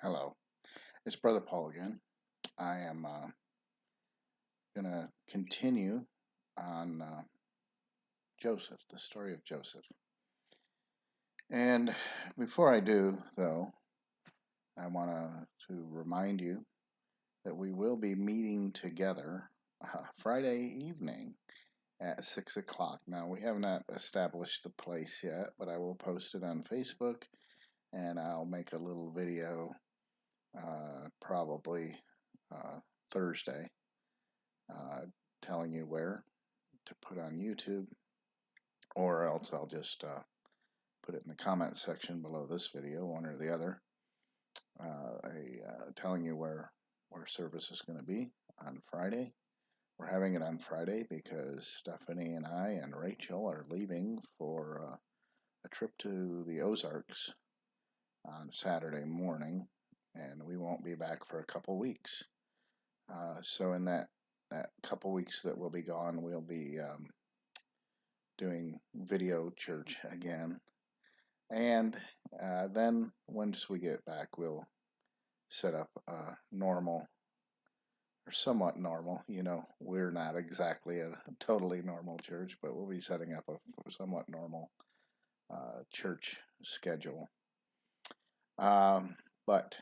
Hello, it's Brother Paul again. I am going to continue on Joseph, the story of Joseph. And before I do, though, I want to remind you that we will be meeting together Friday evening at 6 o'clock. Now, we have not established the place yet, but I will post it on Facebook and I'll make a little video probably Thursday uh, telling you where to put on YouTube, or else I'll just put it in the comment section below this video, one or the other, telling you where service is going to be on Friday. We're having it on Friday because Stephanie and I and Rachel are leaving for a trip to the Ozarks on Saturday morning, and we won't be back for a couple weeks. So in that couple weeks that we'll be gone, we'll be doing video church again. And then once we get back, we'll set up a normal or somewhat normal. We're not exactly a totally normal church, but we'll be setting up a somewhat normal church schedule. But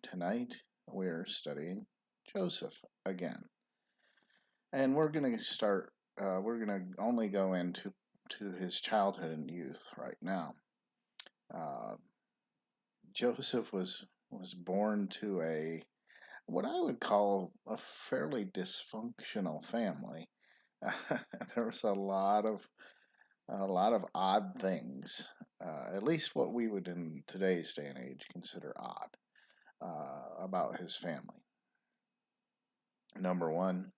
tonight we're studying Joseph again. And we're going to start, we're going to only go into his childhood and youth right now. Uh, Joseph was born to what I would call a fairly dysfunctional family. There was a lot of odd things, at least what we would in today's day and age consider odd about his family. Number one,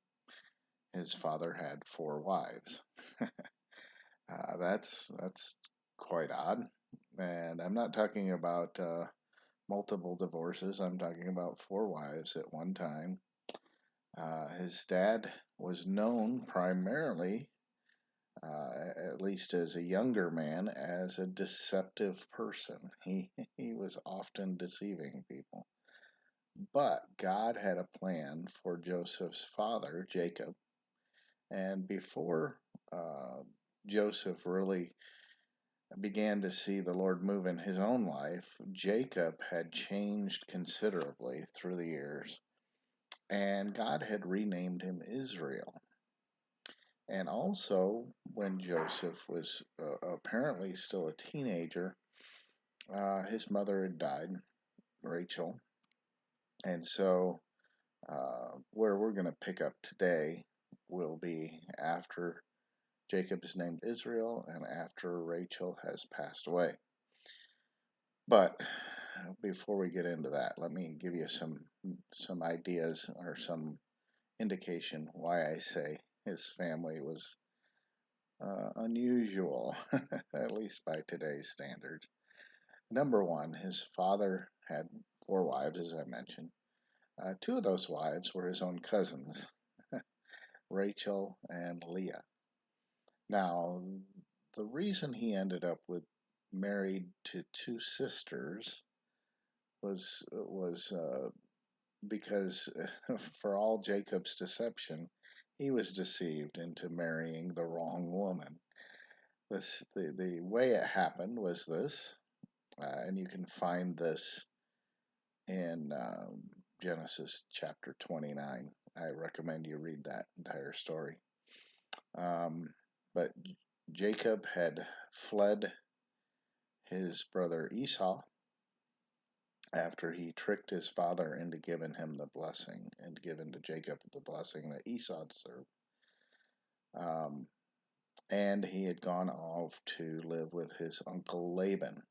his father had 4 wives. That's quite odd, and I'm not talking about multiple divorces. I'm talking about 4 wives at one time. His dad was known primarily, at least as a younger man, as a deceptive person. He was often deceiving people. But God had a plan for Joseph's father, Jacob, and before Joseph really began to see the Lord move in his own life, Jacob had changed considerably through the years, and God had renamed him Israel. And also, when Joseph was apparently still a teenager, his mother had died, Rachel. And so, where we're going to pick up today will be after Jacob is named Israel and after Rachel has passed away. But before we get into that, let me give you some ideas or some indication why I say his family was unusual, at least by today's standards. Number one, his father had 4 wives, as I mentioned. 2 of those wives were his own cousins, Rachel and Leah. Now, the reason he ended up with married to 2 sisters was because for all Jacob's deception, he was deceived into marrying the wrong woman. The way it happened was this, and you can find this in Genesis chapter 29. I recommend you read that entire story. But Jacob had fled his brother Esau after he tricked his father into giving him the blessing and given to Jacob the blessing that Esau deserved. And he had gone off to live with his uncle Laban.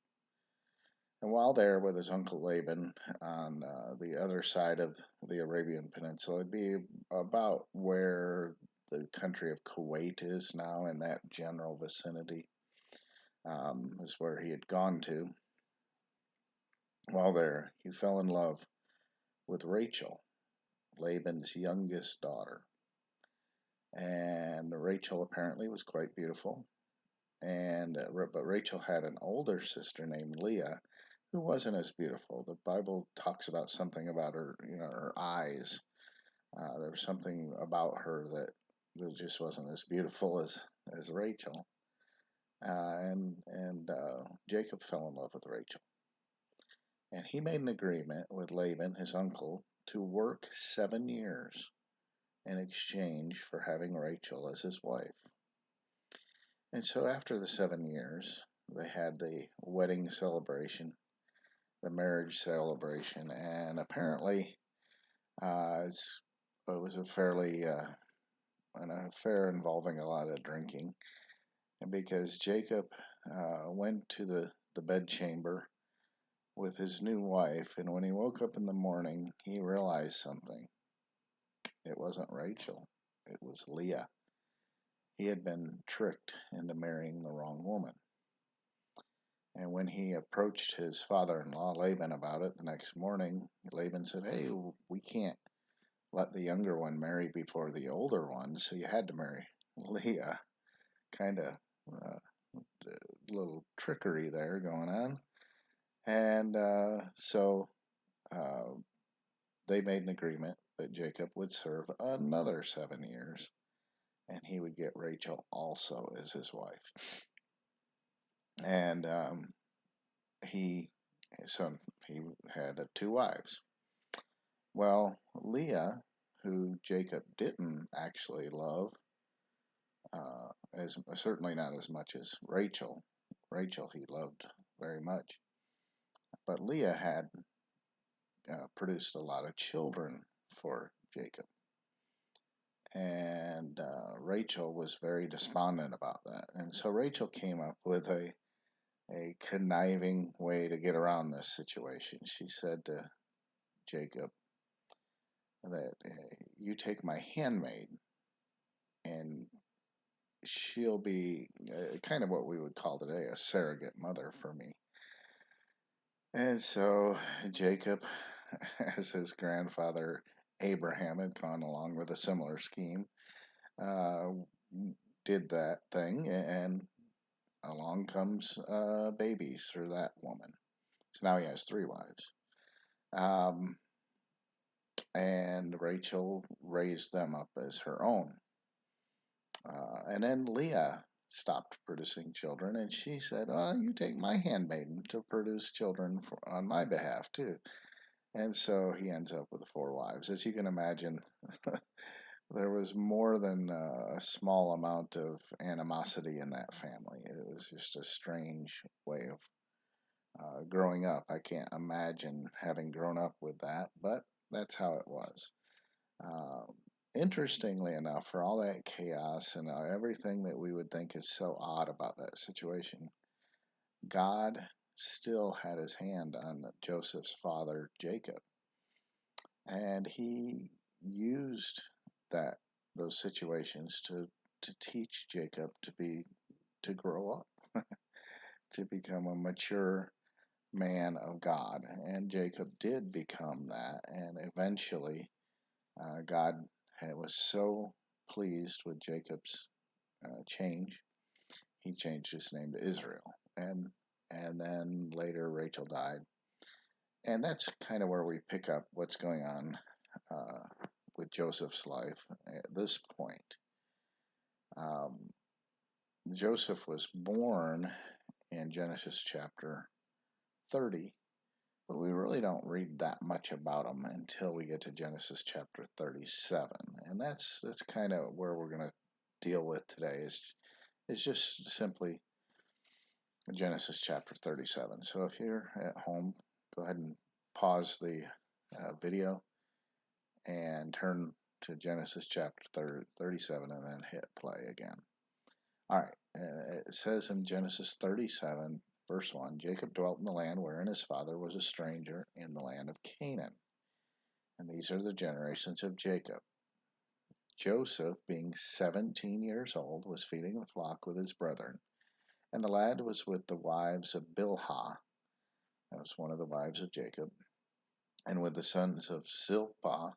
And while there with his uncle Laban on the other side of the Arabian Peninsula, it'd be about where the country of Kuwait is now, in that general vicinity, is where he had gone to. While there, he fell in love with Rachel, Laban's youngest daughter. And Rachel apparently was quite beautiful. But Rachel had an older sister named Leah who wasn't as beautiful. The Bible talks about something about her, her eyes. There was something about her that just wasn't as beautiful as Rachel. And Jacob fell in love with Rachel, and he made an agreement with Laban, his uncle, to work 7 years in exchange for having Rachel as his wife. And so after the 7 years, they had the wedding celebration, the marriage celebration, and apparently it was a fairly an affair involving a lot of drinking, because Jacob went to the bedchamber with his new wife, and when he woke up in the morning, he realized something. It wasn't Rachel, it was Leah. He had been tricked into marrying the wrong woman. And when he approached his father in law, Laban, about it the next morning, Laban said, "Hey, we can't let the younger one marry before the older one, so you had to marry Leah." Kind of uh, little trickery there going on. And so uh, they made an agreement that Jacob would serve another 7 years, and he would get Rachel also as his wife. And he so he had two wives. Well, Leah, who Jacob didn't actually love, as certainly not as much as Rachel. Rachel he loved very much, but Leah had produced a lot of children for Jacob, and Rachel was very despondent about that. And so Rachel came up with a conniving way to get around this situation. She said to Jacob that you take my handmaid, and she'll be kind of what we would call today a surrogate mother for me. And so Jacob, as his grandfather Abraham had gone along with a similar scheme, uh, did that thing, and along comes babies through that woman. So now he has three wives. Um, and Rachel raised them up as her own. And then Leah stopped producing children, and she said, "Oh, you take my handmaiden to produce children on my behalf, too." And so he ends up with four wives. As you can imagine, there was more than a small amount of animosity in that family. It was just a strange way of growing up. I can't imagine having grown up with that, but that's how it was. Uh, Interestingly enough, for all that chaos and everything that we would think is so odd about that situation, God still had his hand on Joseph's father, Jacob. And he used that those situations to teach Jacob to grow up, to become a mature man of God. And Jacob did become that, and eventually God was so pleased with Jacob's change, he changed his name to Israel. And then later Rachel died, and that's kind of where we pick up what's going on uh, with Joseph's life at this point. Um, Joseph was born in Genesis chapter 30, but we really don't read that much about him until we get to Genesis chapter 37, and that's kind of where we're going to deal with today. Is just simply Genesis chapter 37. So if you're at home, go ahead and pause the video and turn to Genesis chapter 37 and then hit play again. All right, it says in Genesis 37, verse 1, Jacob dwelt in the land wherein his father was a stranger in the land of Canaan. And these are the generations of Jacob. Joseph, being 17 years old, was feeding the flock with his brethren, and the lad was with the wives of Bilhah, that was one of the wives of Jacob, and with the sons of Zilpah,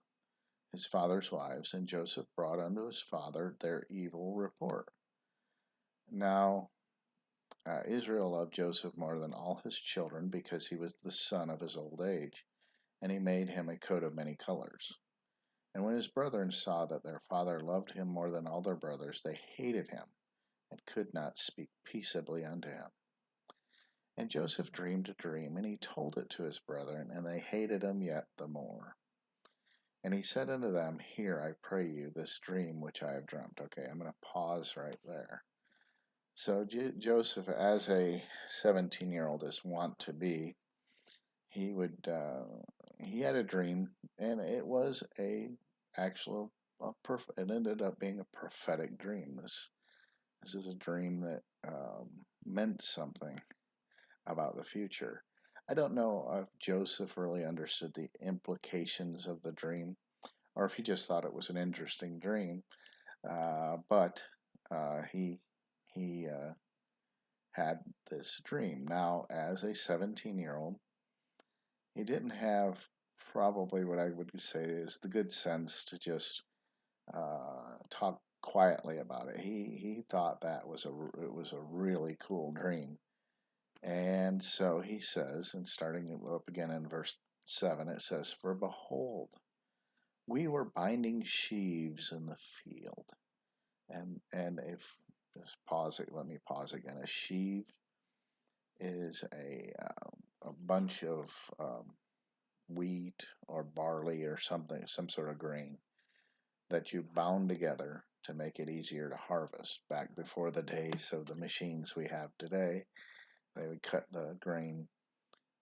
his father's wives, and Joseph brought unto his father their evil report. Now, Israel loved Joseph more than all his children because he was the son of his old age, and he made him a coat of many colors. And when his brethren saw that their father loved him more than all their brothers, they hated him and could not speak peaceably unto him. And Joseph dreamed a dream, and he told it to his brethren, and they hated him yet the more. And he said unto them, Hear, I pray you, this dream which I have dreamt. Okay, I'm going to pause right there. So Joseph, as a 17-year-old is wont to be, he would he had a dream, and it was it ended up being a prophetic dream. This is a dream that meant something about the future. I don't know if Joseph really understood the implications of the dream, or if he just thought it was an interesting dream. But he had this dream. Now, as a 17-year-old, he didn't have probably what I would say is the good sense to just talk quietly about it. He thought that it was a really cool dream, and so he says, and starting up again in verse 7, it says, "For behold, we were binding sheaves in the field," and if just pause it, let me pause again. A sheaf is a bunch of wheat or barley or something, some sort of grain that you bound together to make it easier to harvest. Back before the days of the machines we have today, they would cut the grain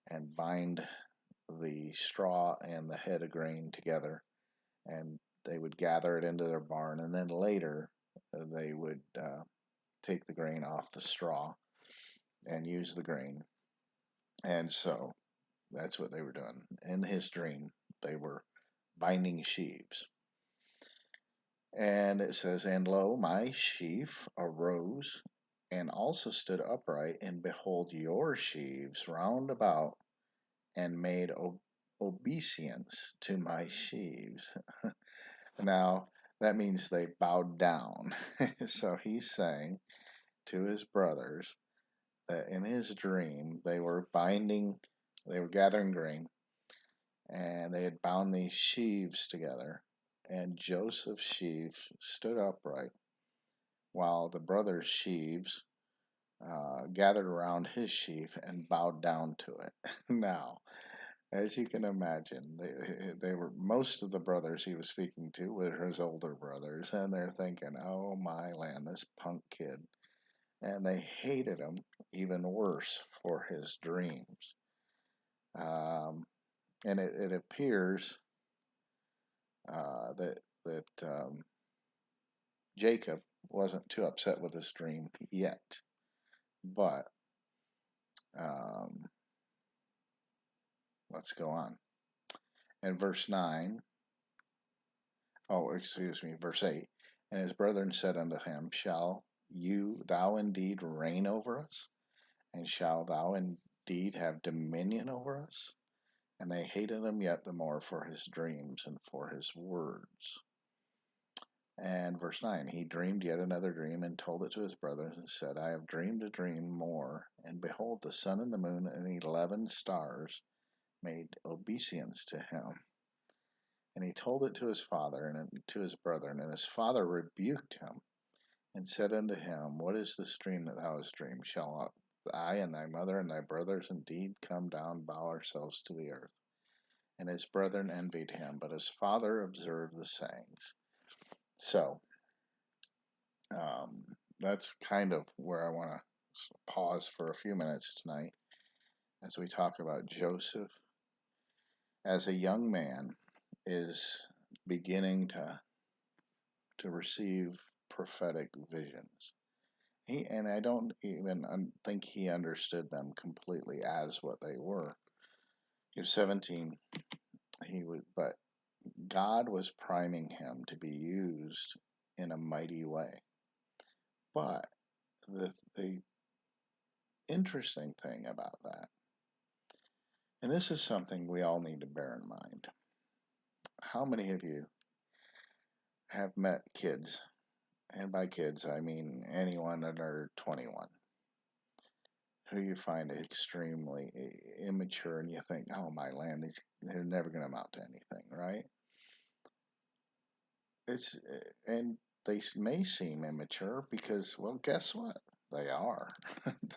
and bind the straw and the head of grain together, and they would gather it into their barn, and then later they would take the grain off the straw and use the grain. And so that's what they were doing. In his dream, they were binding sheaves. And it says, And lo, my sheaf arose and also stood upright, and behold, your sheaves round about, and made obeisance to my sheaves. Now, that means they bowed down. So he's saying to his brothers that in his dream they were gathering grain, and they had bound these sheaves together, and Joseph's sheaves stood upright, while the brothers' sheaves gathered around his sheaf and bowed down to it. Now, as you can imagine, they were most of the brothers he was speaking to were his older brothers, and they're thinking, "Oh my land, this punk kid," and they hated him even worse for his dreams. Um, and it appears that Jacob wasn't too upset with his dream yet, but um, let's go on. In verse 9, oh, excuse me, verse 8, and his brethren said unto him, Shall thou indeed reign over us? And shall thou indeed have dominion over us? And they hated him yet the more for his dreams and for his words. And verse 9, he dreamed yet another dream and told it to his brothers and said, I have dreamed a dream more, and behold, the sun and the moon and 11 stars made obeisance to him. And he told it to his father and to his brethren, and his father rebuked him and said unto him, What is this dream that thou hast dreamed? Shall I and thy mother and thy brothers indeed come down, bow ourselves to the earth? And his brethren envied him, but his father observed the sayings. So, that's kind of where I want to pause for a few minutes tonight as we talk about Joseph as a young man is beginning to receive prophetic visions. And I don't even think he understood them completely as what they were. He was 17. But God was priming him to be used in a mighty way. But the interesting thing about that, and this is something we all need to bear in mind. How many of you have met kids? And by kids, I mean anyone under 21. who you find extremely immature, and you think, oh my land, they're never going to amount to anything, right? It's and they may seem immature because, well, guess what? They are.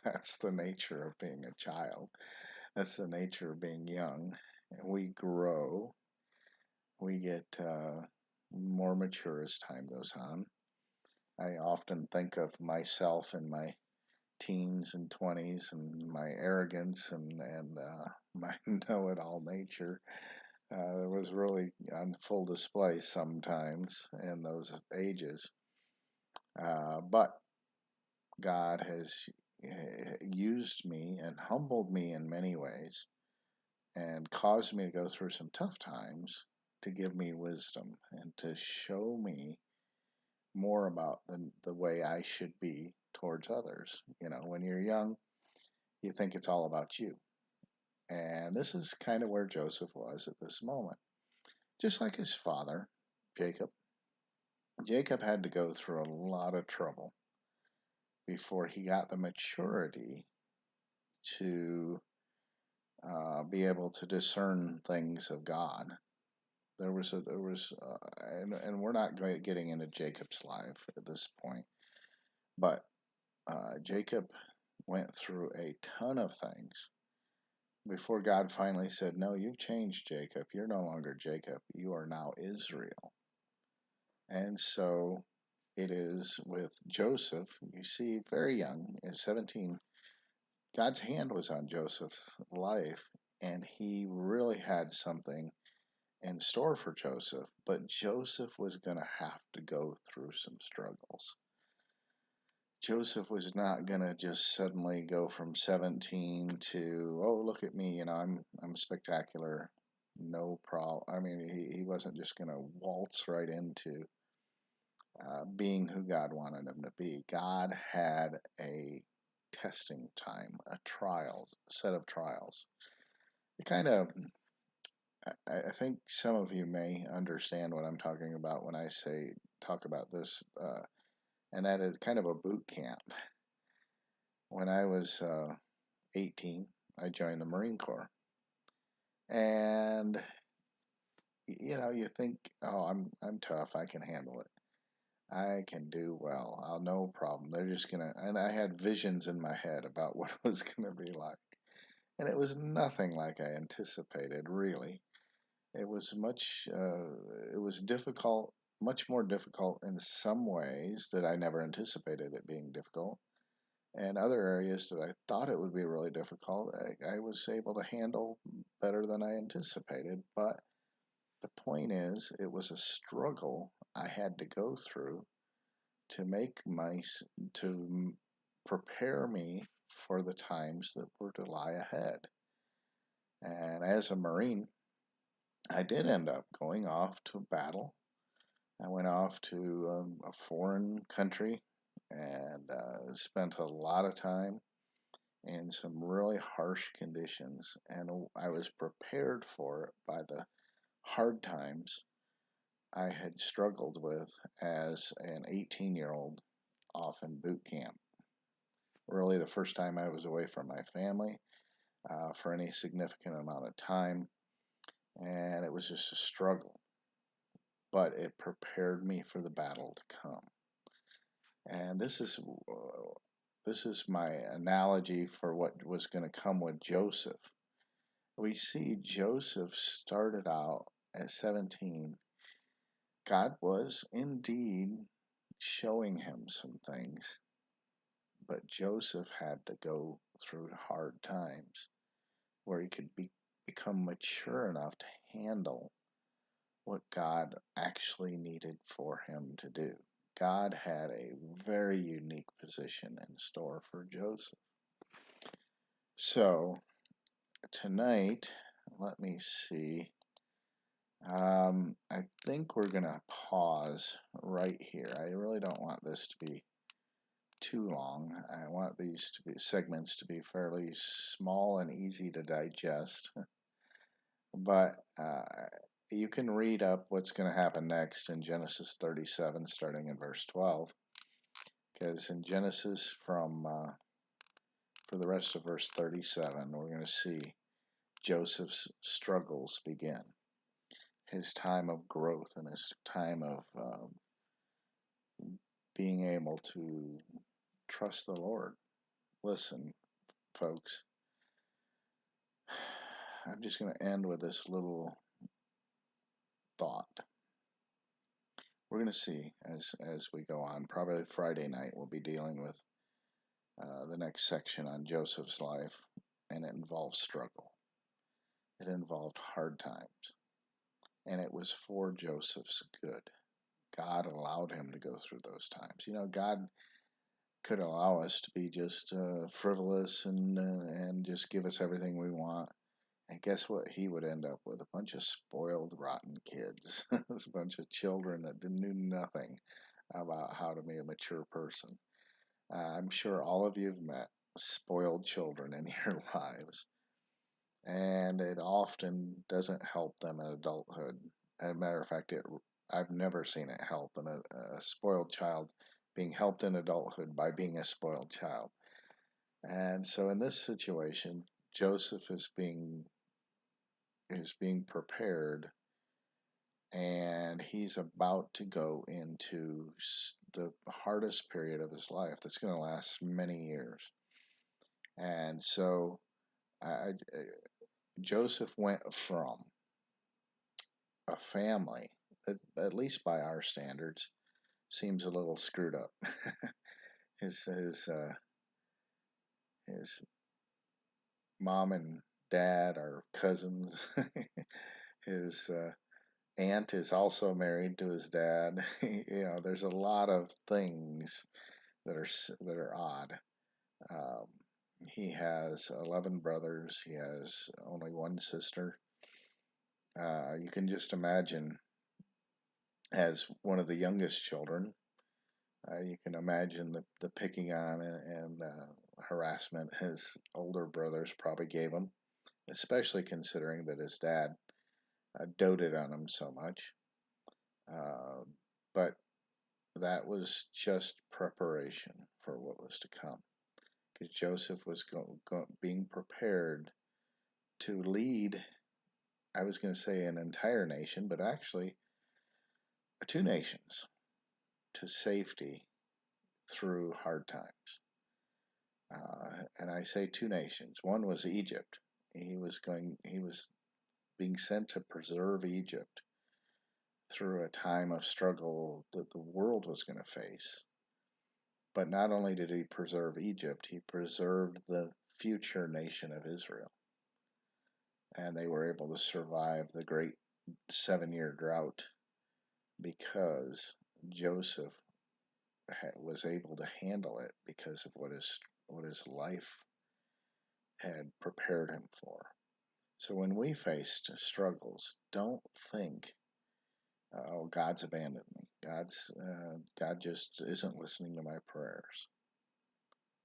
That's the nature of being a child. That's the nature of being young. We grow. We get more mature as time goes on. I often think of myself in my teens and 20s and my arrogance and my know-it-all nature was really on full display sometimes in those ages. But God has used me and humbled me in many ways and caused me to go through some tough times to give me wisdom and to show me more about the way I should be towards others. You know, when you're young, you think it's all about you. And this is kind of where Joseph was at this moment. Just like his father, Jacob, Jacob had to go through a lot of trouble before he got the maturity to be able to discern things of God. And we're not getting into Jacob's life at this point, but Jacob went through a ton of things before God finally said, no, you've changed, Jacob. You're no longer Jacob. You are now Israel. And so it is with Joseph. You see, very young, at 17, God's hand was on Joseph's life, and he really had something in store for Joseph. But Joseph was going to have to go through some struggles. Joseph was not going to just suddenly go from 17 to, oh, look at me, I'm spectacular, no problem. I mean, he wasn't just going to waltz right into being who God wanted him to be. God had a testing time, a set of trials. It kind of, I think some of you may understand what I'm talking about when I say talk about this, and that is kind of a boot camp. When I was 18, I joined the Marine Corps, and you think, oh, I'm tough, I can handle it. I can do well. I'll no problem. They're just gonna, and I had visions in my head about what it was gonna be like, and it was nothing like I anticipated. Really, it was it was difficult, much more difficult in some ways that I never anticipated it being difficult, and other areas that I thought it would be really difficult, I was able to handle better than I anticipated. But the point is, it was a struggle I had to go through to to prepare me for the times that were to lie ahead. And as a Marine, I did end up going off to battle. I went off to a foreign country and spent a lot of time in some really harsh conditions. And I was prepared for it by the hard times I had struggled with as an 18-year-old off in boot camp. Really, the first time I was away from my family for any significant amount of time, and it was just a struggle. But it prepared me for the battle to come. And this is my analogy for what was going to come with Joseph. We see Joseph started out at 17. God was indeed showing him some things, but Joseph had to go through hard times where he could become mature enough to handle what God actually needed for him to do. God had a very unique position in store for Joseph. So, tonight, let me see. I think we're going to pause right here. I really don't want this to be too long. I want these to be segments to be fairly small and easy to digest. But you can read up what's going to happen next in Genesis 37, starting in verse 12. Because in Genesis from for the rest of verse 37, we're going to see Joseph's struggles begin, his time of growth and his time of being able to trust the Lord. Listen, folks, I'm just going to end with this little thought. We're going to see as we go on. Probably Friday night we'll be dealing with the next section on Joseph's life, and it involves struggle. It involved hard times, and it was for Joseph's good. God allowed him to go through those times. You know, God could allow us to be just frivolous and just give us everything we want. And guess what? He would end up with a bunch of spoiled, rotten kids, a bunch of children that knew nothing about how to be a mature person. I'm sure all of you have met spoiled children in your lives, and it often doesn't help them in adulthood. As a matter of fact, I've never seen it help a spoiled child being helped in adulthood by being a spoiled child. And so in this situation, Joseph is being prepared, and he's about to go into the hardest period of his life that's going to last many years. And so Joseph went from a family, at least by our standards, seems a little screwed up. his his uh, his mom and dad are cousins. His aunt is also married to his dad. There's a lot of things that are odd. Um, he has 11 brothers. He has only one sister. You can just imagine, as one of the youngest children, you can imagine the picking on and harassment his older brothers probably gave him, especially considering that his dad doted on him so much. Uh, but that was just preparation for what was to come, because Joseph was being prepared to lead. I was going to say an entire nation, but actually two nations to safety through hard times. And I say two nations. One was Egypt. He was being sent to preserve Egypt through a time of struggle that the world was going to face. But not only did he preserve Egypt, he preserved the future nation of Israel. And they were able to survive the great 7-year drought because Joseph was able to handle it because of what his life had prepared him for. So when we face struggles, don't think, "Oh, God's abandoned me. God just isn't listening to my prayers."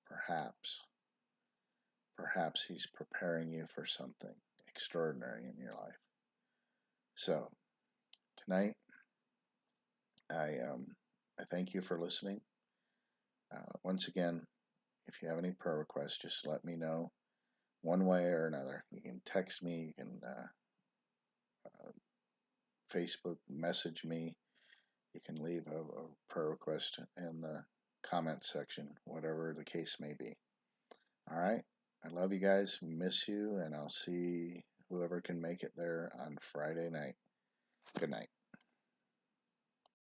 Perhaps, perhaps He's preparing you for something extraordinary in your life. So tonight, I thank you for listening. Once again, if you have any prayer requests, just let me know one way or another. You can text me, you can Facebook message me, you can leave a prayer request in the comments section, whatever the case may be. All right. I love you guys, miss you, and I'll see whoever can make it there on Friday night. Good night.